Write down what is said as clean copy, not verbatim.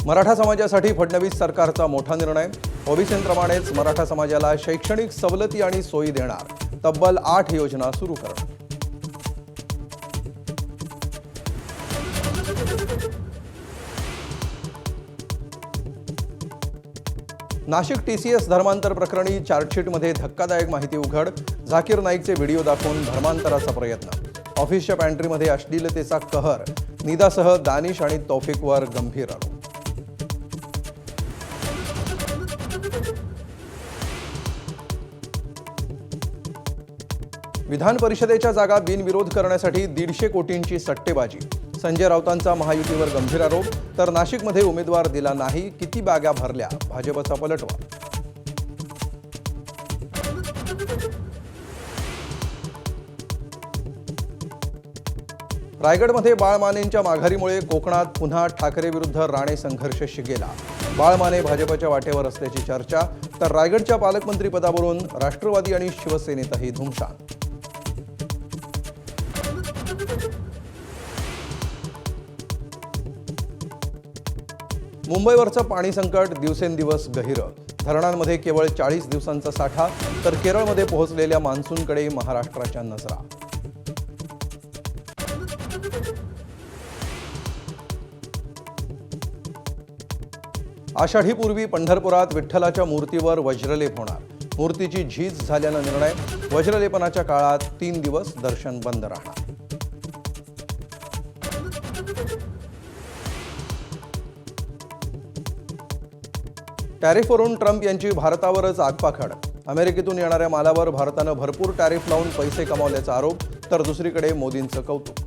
मराठा समाजासाठी फडणवीस सरकारचा मोठा निर्णय। ओबीसींप्रमाणेच मराठा समाजाला शैक्षणिक सवलती आणि सोयी देणार। तब्बल 8 योजना सुरू करणार। नाशिक टीसीएस धर्मांतर प्रकरणी चार्जशीटमध्ये धक्कादायक माहिती उघड। झाकीर नाईकचे व्हिडिओ दाखवून धर्मांतराचा प्रयत्न। ऑफिसच्या पॅन्ट्रीमध्ये अश्लीलतेचा कहर। निदासह दानिश आणि तौफिकवर गंभीर आरोप। विधान परिषदेच्या जागा बिनविरोध करण्यासाठी 150 कोटींची सट्टेबाजी। संजय राऊतांचा महायुतीवर गंभीर आरोप। तर नाशिकमध्ये उमेदवार दिला नाही, किती बॅगा भरल्या, भाजपचा पलटवार। रायगडमध्ये बाळ मानेंच्या माघारीमुळे कोकणात पुन्हा ठाकरे विरुद्ध राणे संघर्ष शिगेला। बाळ माने भाजपच्या वाटेवर असल्याची चर्चा। तर रायगडच्या पालकमंत्री पदावरून राष्ट्रवादी आणि शिवसेनेतही धुमशान। मुंबईवरचं पाणी संकट दिवसेंदिवस गहिरं। धरणांमध्ये केवळ 40 दिवसांचा साठा। तर केरळमध्ये पोहोचलेल्या मान्सूनकडे महाराष्ट्राच्या नजरा। आषाढीपूर्वी पंढरपुरात विठ्ठलाच्या मूर्तीवर वज्रलेप होणार। मूर्तीची झीज झाल्यानं निर्णय। वज्रलेपनाच्या काळात 3 दिवस दर्शन बंद राहणार। टॅरिफवरून ट्रम्प यांची भारतावरच आगपाखड। अमेरिकेतून येणाऱ्या मालावर भारतानं भरपूर टॅरिफ लावून पैसे कमावल्याचा आरोप। तर दुसरीकडे मोदींचं कौतुक।